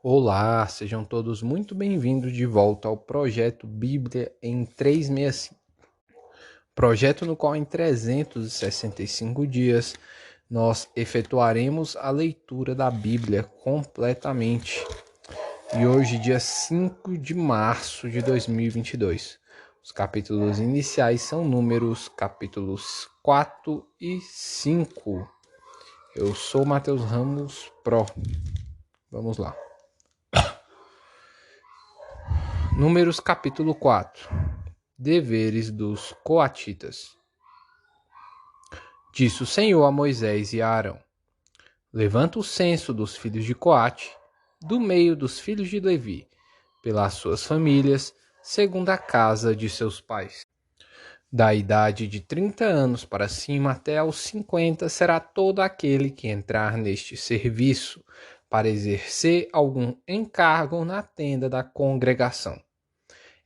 Olá, sejam todos muito bem-vindos de volta ao projeto Bíblia em 365. Projeto no qual em 365 dias nós efetuaremos a leitura da Bíblia completamente. E hoje, dia 5 de março de 2022. Os capítulos iniciais são Números, capítulos 4 e 5. Eu sou Matheus Ramos Pro. Vamos lá. Números capítulo 4. Deveres dos coatitas. Disse o Senhor a Moisés e a Arão: Levanta o censo dos filhos de Coate, do meio dos filhos de Levi, pelas suas famílias, segundo a casa de seus pais. Da idade de 30 anos para cima até aos 50 será todo aquele que entrar neste serviço para exercer algum encargo na tenda da congregação.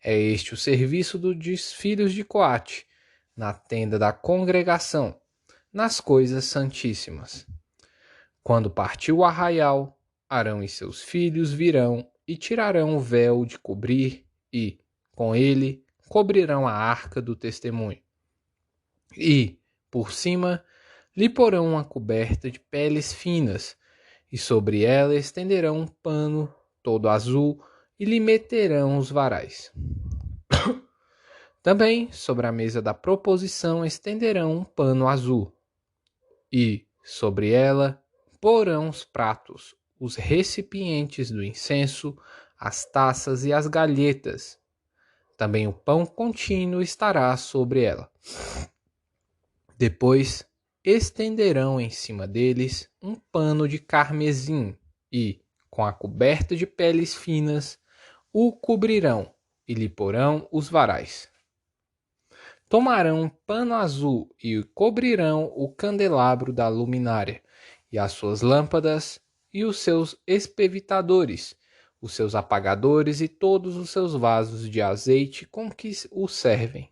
É este o serviço dos filhos de Coate, na tenda da congregação, nas coisas santíssimas. Quando partiu o arraial, Arão e seus filhos virão e tirarão o véu de cobrir e, com ele, cobrirão a arca do testemunho. E, por cima, lhe porão uma coberta de peles finas, e sobre ela estenderão um pano todo azul e lhe meterão os varais. Também, sobre a mesa da proposição, estenderão um pano azul, e, sobre ela, porão os pratos, os recipientes do incenso, as taças e as galhetas. Também o pão contínuo estará sobre ela. Depois, estenderão em cima deles um pano de carmesim e, com a coberta de peles finas, o cobrirão e lhe porão os varais. Tomarão um pano azul e cobrirão o candelabro da luminária, e as suas lâmpadas, e os seus espevitadores, os seus apagadores e todos os seus vasos de azeite com que o servem.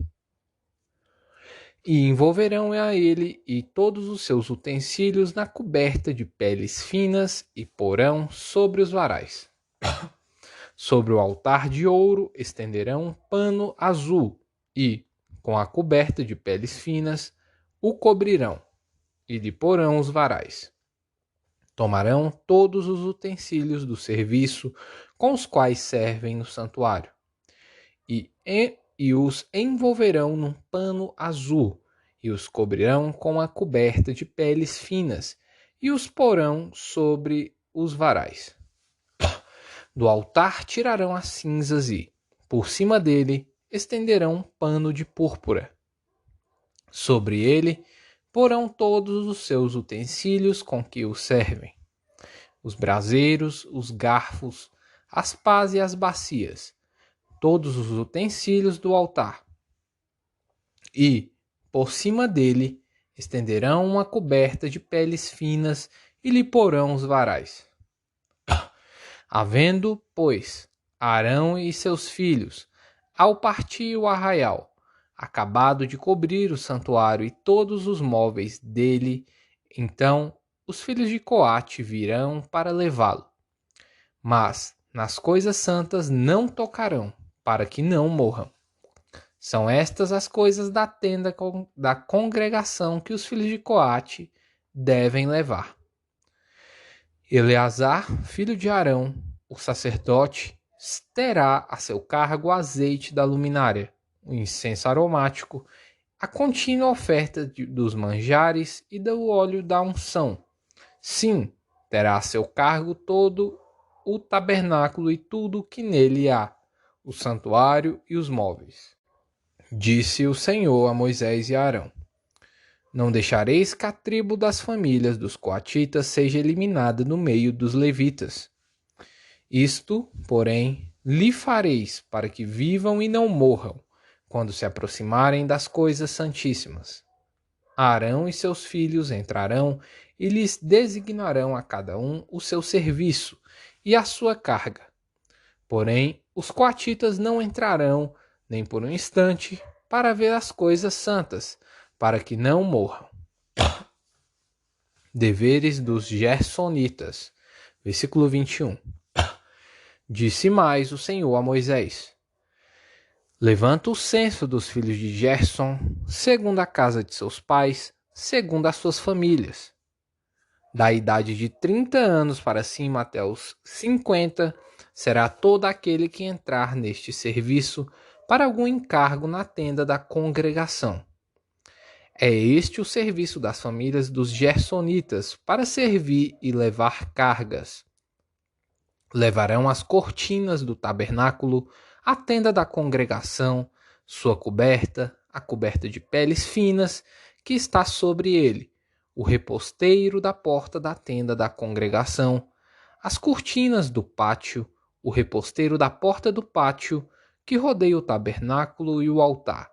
E envolverão a ele e todos os seus utensílios na coberta de peles finas e porão sobre os varais. Sobre o altar de ouro estenderão um pano azul e, com a coberta de peles finas, o cobrirão e lhe porão os varais. Tomarão todos os utensílios do serviço com os quais servem no santuário e os envolverão num pano azul e os cobrirão com a coberta de peles finas e os porão sobre os varais. Do altar tirarão as cinzas e, por cima dele, estenderão um pano de púrpura. Sobre ele porão todos os seus utensílios com que o servem: os braseiros, os garfos, as pás e as bacias, todos os utensílios do altar. E, por cima dele, estenderão uma coberta de peles finas e lhe porão os varais. Havendo, pois, Arão e seus filhos, ao partir o arraial, acabado de cobrir o santuário e todos os móveis dele, então os filhos de Coate virão para levá-lo. Mas nas coisas santas não tocarão, para que não morram. São estas as coisas da tenda da congregação que os filhos de Coate devem levar. Eleazar, filho de Arão, o sacerdote, terá a seu cargo o azeite da luminária, o incenso aromático, a contínua oferta dos manjares e do óleo da unção. Sim, terá a seu cargo todo o tabernáculo e tudo o que nele há, o santuário e os móveis. Disse o Senhor a Moisés e a Arão: Não deixareis que a tribo das famílias dos coatitas seja eliminada no meio dos levitas. Isto, porém, lhe fareis para que vivam e não morram, quando se aproximarem das coisas santíssimas. Arão e seus filhos entrarão e lhes designarão a cada um o seu serviço e a sua carga. Porém, os coatitas não entrarão, nem por um instante, para ver as coisas santas, para que não morram. Deveres dos Gersonitas. Versículo 21. Disse mais o Senhor a Moisés: Levanta o censo dos filhos de Gerson, segundo a casa de seus pais, segundo as suas famílias. Da idade de 30 anos para cima até os 50, será todo aquele que entrar neste serviço para algum encargo na tenda da congregação. É este o serviço das famílias dos gersonitas para servir e levar cargas. Levarão as cortinas do tabernáculo, a tenda da congregação, sua coberta, a coberta de peles finas que está sobre ele, o reposteiro da porta da tenda da congregação, as cortinas do pátio, o reposteiro da porta do pátio que rodeia o tabernáculo e o altar,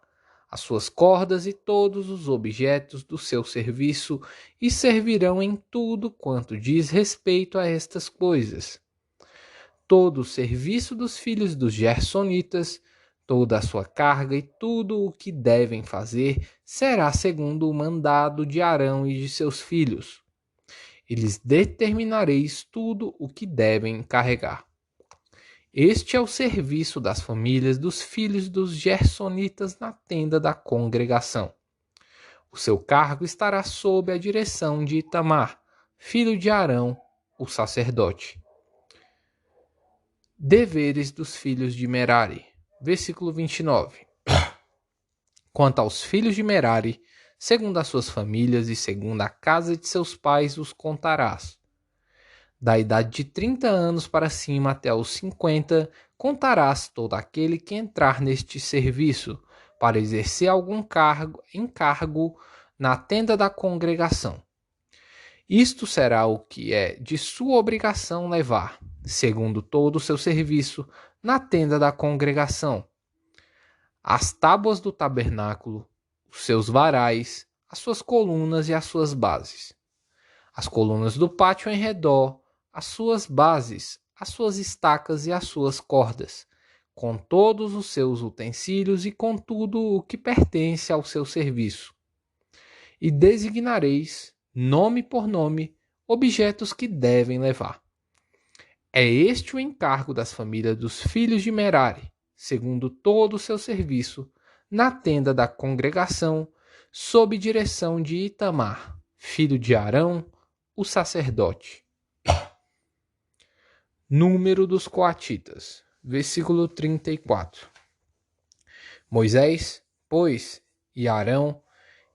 as suas cordas e todos os objetos do seu serviço, e servirão em tudo quanto diz respeito a estas coisas. Todo o serviço dos filhos dos gersonitas, toda a sua carga e tudo o que devem fazer será segundo o mandado de Arão e de seus filhos. E lhes determinareis tudo o que devem carregar. Este é o serviço das famílias dos filhos dos gersonitas na tenda da congregação. O seu cargo estará sob a direção de Itamar, filho de Arão, o sacerdote. Deveres dos filhos de Merari. Versículo 29. Quanto aos filhos de Merari, segundo as suas famílias e segundo a casa de seus pais os contarás. Da idade de 30 anos para cima até os 50, contarás todo aquele que entrar neste serviço, para exercer algum encargo na tenda da congregação. Isto será o que é de sua obrigação levar, segundo todo o seu serviço, na tenda da congregação: as tábuas do tabernáculo, os seus varais, as suas colunas e as suas bases, as colunas do pátio em redor, as suas bases, as suas estacas e as suas cordas, com todos os seus utensílios e com tudo o que pertence ao seu serviço. E designareis, nome por nome, objetos que devem levar. É este o encargo das famílias dos filhos de Merari, segundo todo o seu serviço, na tenda da congregação, sob direção de Itamar, filho de Arão, o sacerdote. Número dos coatitas. Versículo 34. Moisés, pois, e Arão,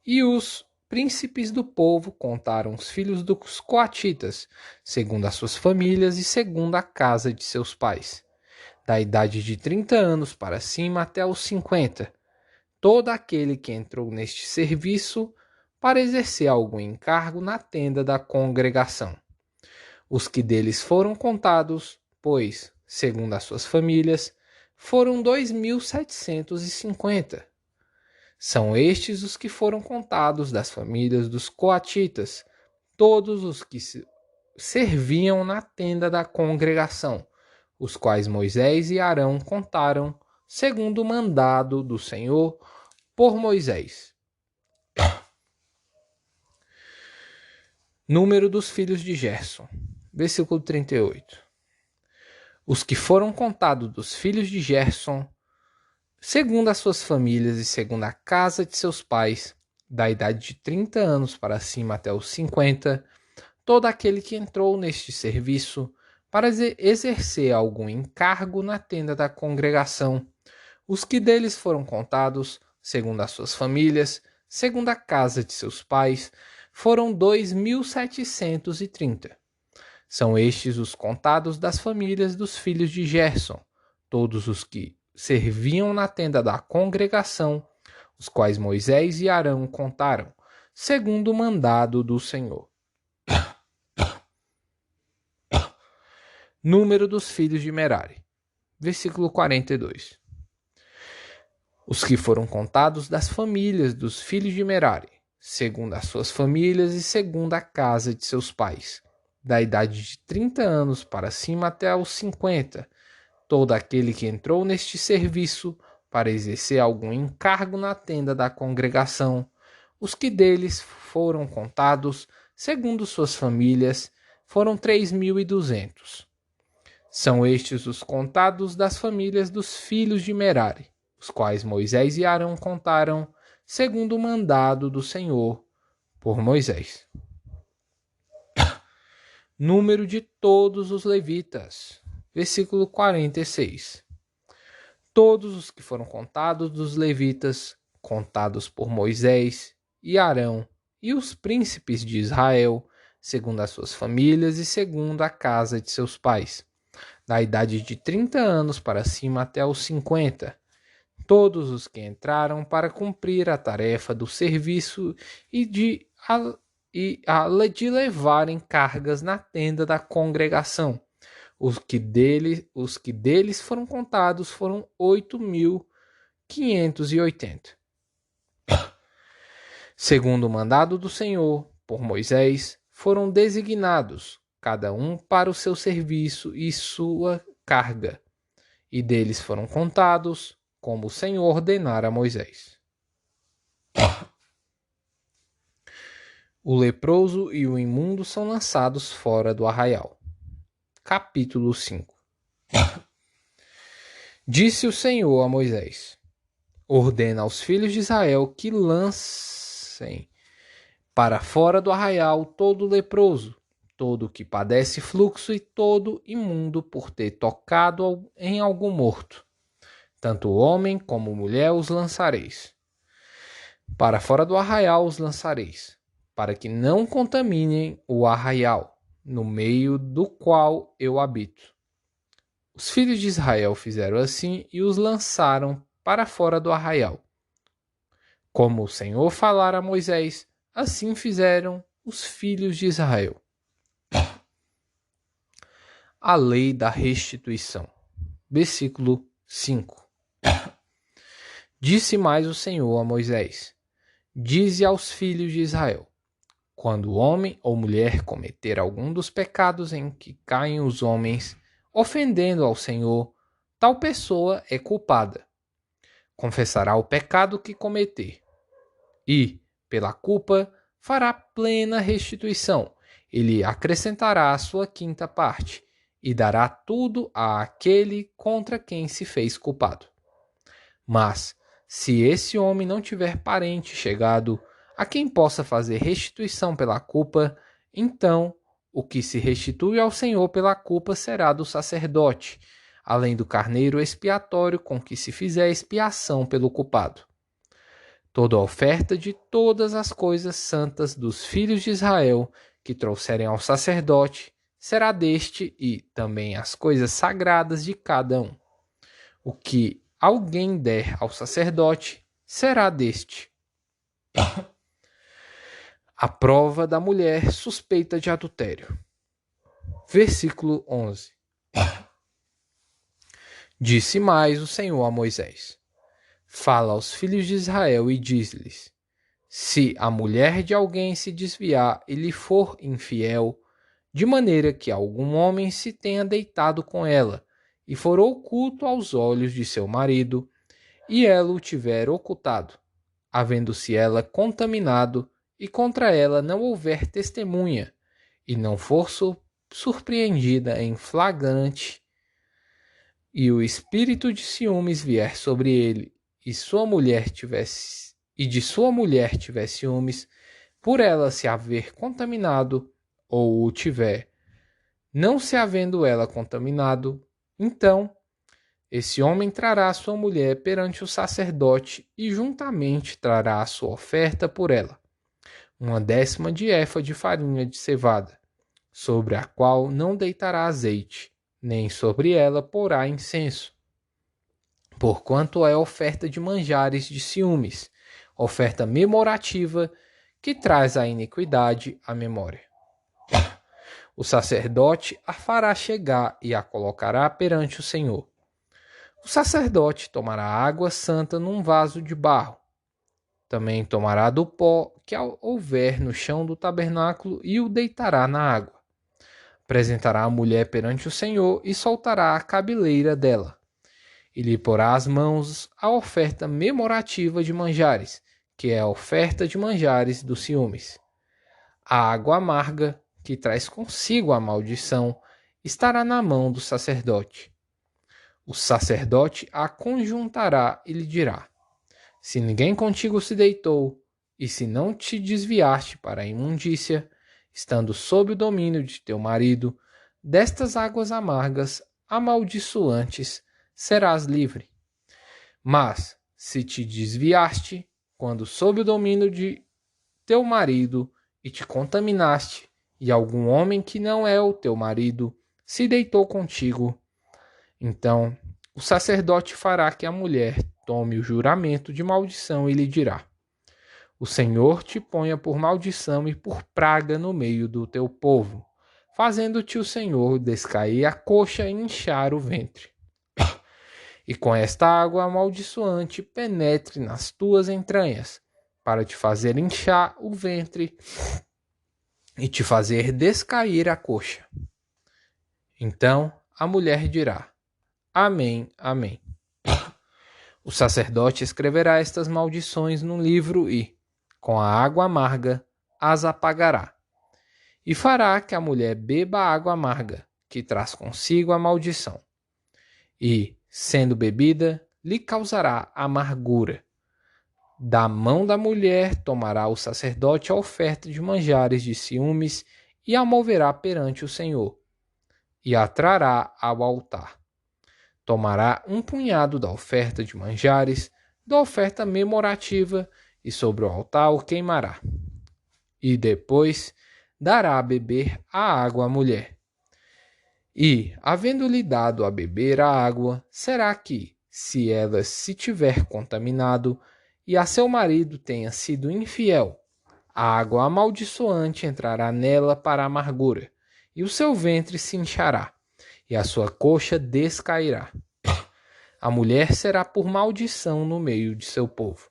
e os príncipes do povo contaram os filhos dos coatitas, segundo as suas famílias e segundo a casa de seus pais, da idade de 30 anos para cima até os 50, todo aquele que entrou neste serviço para exercer algum encargo na tenda da congregação. Os que deles foram contados, pois, segundo as suas famílias, foram 2.750. São estes os que foram contados das famílias dos coatitas, todos os que serviam na tenda da congregação, os quais Moisés e Arão contaram, segundo o mandado do Senhor por Moisés. Número dos filhos de Gerson. Versículo 38. Os que foram contados dos filhos de Gerson, segundo as suas famílias e segundo a casa de seus pais, da idade de 30 anos para cima até os 50, todo aquele que entrou neste serviço para exercer algum encargo na tenda da congregação, os que deles foram contados, segundo as suas famílias, segundo a casa de seus pais, foram 2.730. São estes os contados das famílias dos filhos de Gerson, todos os que serviam na tenda da congregação, os quais Moisés e Arão contaram, segundo o mandado do Senhor. Número dos filhos de Merari. Versículo 42. Os que foram contados das famílias dos filhos de Merari, segundo as suas famílias e segundo a casa de seus pais, da idade de 30 anos para cima até os 50, todo aquele que entrou neste serviço para exercer algum encargo na tenda da congregação, os que deles foram contados, segundo suas famílias, foram 3.200. São estes os contados das famílias dos filhos de Merari, os quais Moisés e Arão contaram, segundo o mandado do Senhor por Moisés. Número de todos os levitas. Versículo 46. Todos os que foram contados dos levitas, contados por Moisés e Arão, e os príncipes de Israel, segundo as suas famílias e segundo a casa de seus pais, da idade de 30 anos para cima até os 50, todos os que entraram para cumprir a tarefa do serviço e de levarem cargas na tenda da congregação. Os que deles foram contados foram 8.580. Segundo o mandado do Senhor, por Moisés, foram designados, cada um para o seu serviço e sua carga, e deles foram contados, como o Senhor ordenara a Moisés. O leproso e o imundo são lançados fora do arraial. Capítulo 5. Disse o Senhor a Moisés: ordena aos filhos de Israel que lancem para fora do arraial todo leproso, todo que padece fluxo e todo imundo por ter tocado em algum morto. Tanto homem como mulher os lançareis. Para fora do arraial os lançareis, para que não contaminem o arraial, no meio do qual eu habito. Os filhos de Israel fizeram assim e os lançaram para fora do arraial. Como o Senhor falara a Moisés, assim fizeram os filhos de Israel. A lei da restituição. Versículo 5. Disse mais o Senhor a Moisés: dize aos filhos de Israel: quando homem ou mulher cometer algum dos pecados em que caem os homens, ofendendo ao Senhor, tal pessoa é culpada. Confessará o pecado que cometer e, pela culpa, fará plena restituição. Ele acrescentará a sua quinta parte e dará tudo àquele contra quem se fez culpado. Mas, se esse homem não tiver parente chegado a quem possa fazer restituição pela culpa, então o que se restitui ao Senhor pela culpa será do sacerdote, além do carneiro expiatório com que se fizer expiação pelo culpado. Toda oferta de todas as coisas santas dos filhos de Israel que trouxerem ao sacerdote será deste e também as coisas sagradas de cada um. O que alguém der ao sacerdote será deste. A prova da mulher suspeita de adultério. Versículo 11. Disse mais o Senhor a Moisés: fala aos filhos de Israel e diz-lhes: se a mulher de alguém se desviar e lhe for infiel, de maneira que algum homem se tenha deitado com ela, e for oculto aos olhos de seu marido, e ela o tiver ocultado, havendo-se ela contaminado, e contra ela não houver testemunha, e não for surpreendida em flagrante, e o espírito de ciúmes vier sobre ele, e de sua mulher tiver ciúmes, por ela se haver contaminado, ou o tiver, não se havendo ela contaminado, então esse homem trará sua mulher perante o sacerdote e juntamente trará a sua oferta por ela, 1/10 de efa de farinha de cevada, sobre a qual não deitará azeite, nem sobre ela porá incenso, porquanto é oferta de manjares de ciúmes, oferta memorativa que traz a iniquidade à memória. O sacerdote a fará chegar e a colocará perante o Senhor. O sacerdote tomará água santa num vaso de barro. Também tomará do pó que houver no chão do tabernáculo e o deitará na água. Apresentará a mulher perante o Senhor e soltará a cabeleira dela. E lhe porá as mãos a oferta memorativa de manjares, que é a oferta de manjares dos ciúmes. A água amarga, que traz consigo a maldição, estará na mão do sacerdote. O sacerdote a conjuntará e lhe dirá: se ninguém contigo se deitou, e se não te desviaste para a imundícia, estando sob o domínio de teu marido, destas águas amargas, amaldiçoantes, serás livre. Mas, se te desviaste, quando sob o domínio de teu marido, e te contaminaste, e algum homem que não é o teu marido se deitou contigo, então o sacerdote fará que a mulher tome o juramento de maldição e lhe dirá: o Senhor te ponha por maldição e por praga no meio do teu povo, fazendo-te o Senhor descair a coxa e inchar o ventre. E com esta água amaldiçoante penetre nas tuas entranhas, para te fazer inchar o ventre e te fazer descair a coxa. Então a mulher dirá: Amém, amém. O sacerdote escreverá estas maldições num livro e, com a água amarga, as apagará. E fará que a mulher beba a água amarga, que traz consigo a maldição. E, sendo bebida, lhe causará amargura. Da mão da mulher tomará o sacerdote a oferta de manjares de ciúmes e a moverá perante o Senhor, e a trará ao altar. Tomará um punhado da oferta de manjares, da oferta memorativa, e sobre o altar o queimará. E depois dará a beber a água à mulher. E, havendo-lhe dado a beber a água, será que, se ela se tiver contaminado, e a seu marido tenha sido infiel, a água amaldiçoante entrará nela para a amargura, e o seu ventre se inchará, e a sua coxa descairá. A mulher será por maldição no meio de seu povo.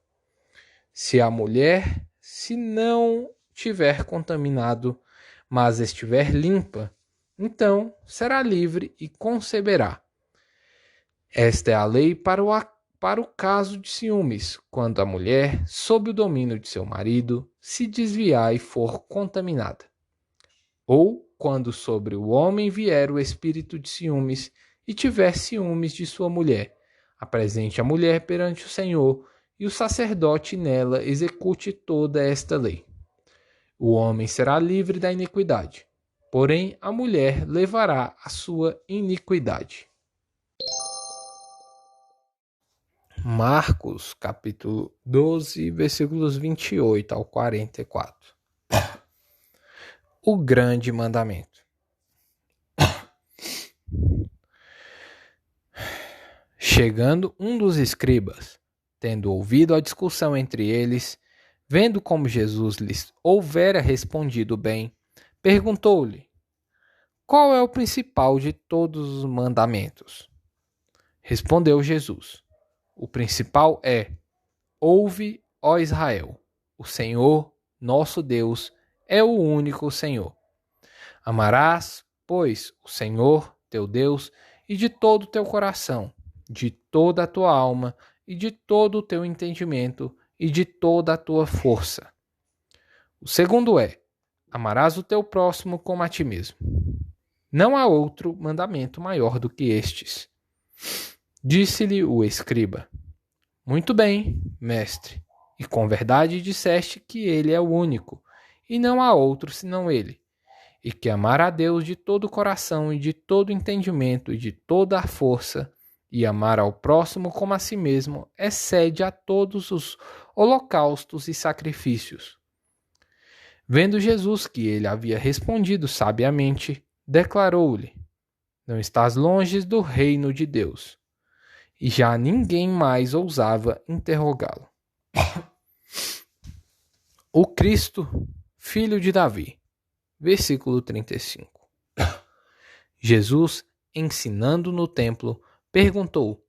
Se a mulher se não tiver contaminado, mas estiver limpa, então será livre e conceberá. Esta é a lei para o caso de ciúmes, quando a mulher, sob o domínio de seu marido, se desviar e for contaminada. Ou quando sobre o homem vier o espírito de ciúmes e tiver ciúmes de sua mulher, apresente a mulher perante o Senhor, e o sacerdote nela execute toda esta lei. O homem será livre da iniquidade, porém a mulher levará a sua iniquidade. Marcos, capítulo 12, versículos 28 ao 44. O grande mandamento. Chegando um dos escribas, tendo ouvido a discussão entre eles, vendo como Jesus lhes houvera respondido bem, perguntou-lhe: qual é o principal de todos os mandamentos? Respondeu Jesus: o principal é: ouve, ó Israel, o Senhor, nosso Deus, é o único Senhor. Amarás, pois, o Senhor, teu Deus, e de todo o teu coração, de toda a tua alma, e de todo o teu entendimento, e de toda a tua força. O segundo é: amarás o teu próximo como a ti mesmo. Não há outro mandamento maior do que estes. Disse-lhe o escriba: muito bem, mestre, e com verdade disseste que ele é o único, e não há outro senão ele, e que amar a Deus de todo o coração e de todo o entendimento e de toda a força, e amar ao próximo como a si mesmo, excede a todos os holocaustos e sacrifícios. Vendo Jesus que ele havia respondido sabiamente, declarou-lhe: não estás longe do reino de Deus. E já ninguém mais ousava interrogá-lo. O Cristo, filho de Davi. Versículo 35. Jesus, ensinando no templo, perguntou: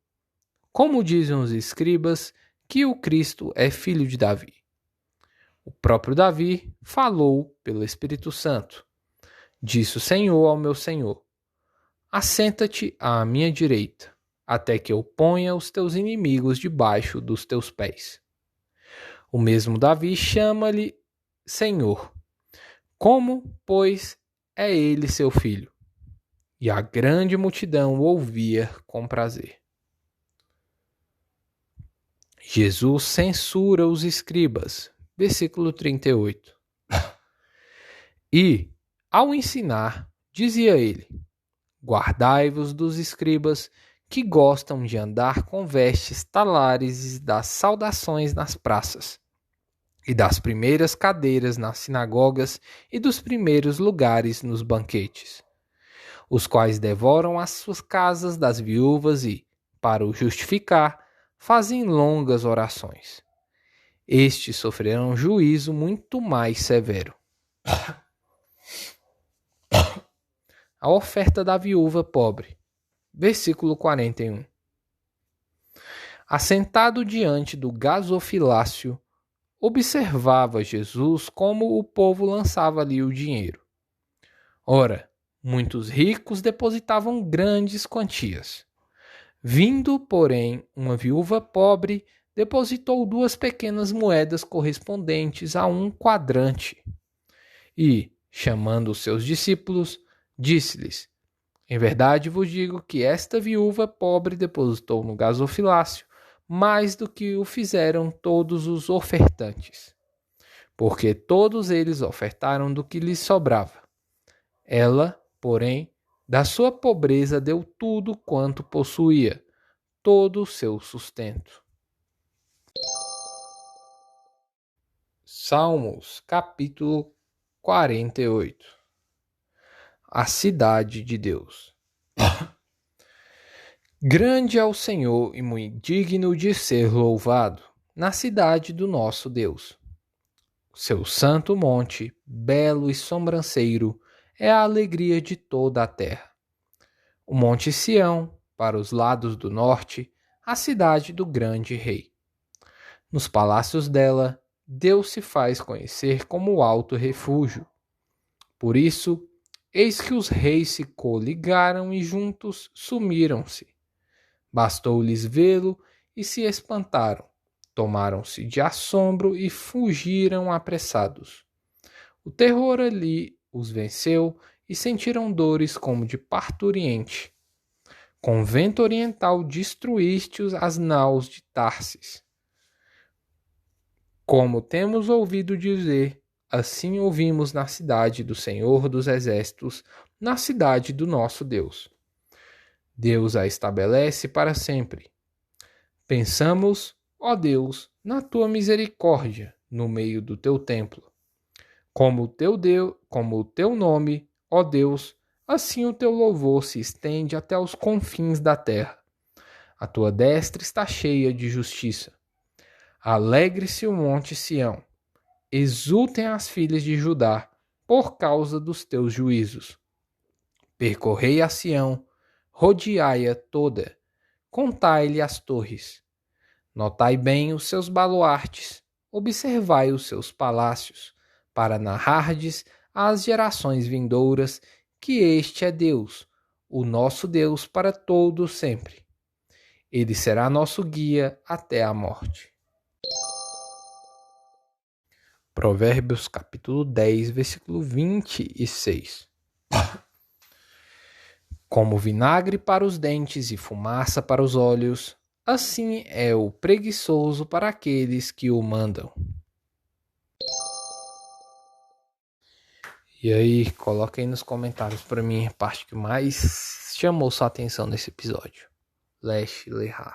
como dizem os escribas que o Cristo é filho de Davi? O próprio Davi falou pelo Espírito Santo. Disse o Senhor ao meu Senhor: assenta-te à minha direita, até que eu ponha os teus inimigos debaixo dos teus pés. O mesmo Davi chama-lhe Senhor. Como, pois, é ele seu filho? e a grande multidão o ouvia com prazer. Jesus censura os escribas. Versículo 38. E, ao ensinar, dizia ele: guardai-vos dos escribas que gostam de andar com vestes talares e das saudações nas praças, e das primeiras cadeiras nas sinagogas e dos primeiros lugares nos banquetes, os quais devoram as suas casas das viúvas e, para o justificar, fazem longas orações. Estes sofrerão juízo muito mais severo. A oferta da viúva pobre. Versículo 41. Assentado diante do gasofilácio, observava Jesus como o povo lançava ali o dinheiro. Ora, muitos ricos depositavam grandes quantias. Vindo, porém, uma viúva pobre, depositou 2 pequenas moedas correspondentes a 1 quadrante. E, chamando os seus discípulos, disse-lhes: em verdade vos digo que esta viúva pobre depositou no gasofilácio mais do que o fizeram todos os ofertantes, porque todos eles ofertaram do que lhes sobrava. Ela, porém, da sua pobreza deu tudo quanto possuía, todo o seu sustento. Salmos, capítulo 48. A cidade de Deus. Grande é o Senhor e muito digno de ser louvado na cidade do nosso Deus. Seu santo monte, belo e sobranceiro, é a alegria de toda a terra. O monte Sião, para os lados do norte, a cidade do grande rei. Nos palácios dela, Deus se faz conhecer como o alto refúgio. Por isso, eis que os reis se coligaram e juntos sumiram-se. Bastou-lhes vê-lo e se espantaram. Tomaram-se de assombro e fugiram apressados. O terror ali os venceu e sentiram dores como de parturiente. Com vento oriental destruíste as naus de Tarsis. Como temos ouvido dizer, assim ouvimos na cidade do Senhor dos Exércitos, na cidade do nosso Deus. Deus a estabelece para sempre. Pensamos, ó Deus, na tua misericórdia no meio do teu templo. Como o teu nome, ó Deus, assim o teu louvor se estende até os confins da terra. A tua destra está cheia de justiça. Alegre-se o monte Sião. Exultem as filhas de Judá por causa dos teus juízos. Percorrei a Sião, rodeai-a toda, contai-lhe as torres. Notai bem os seus baluartes, observai os seus palácios, para narrardes às gerações vindouras que este é Deus, o nosso Deus para todo sempre. Ele será nosso guia até a morte. Provérbios capítulo 10, versículo 26. Como vinagre para os dentes e fumaça para os olhos, assim é o preguiçoso para aqueles que o mandam. E aí, coloca aí nos comentários para mim a parte que mais chamou sua atenção nesse episódio. Lesh Lehar.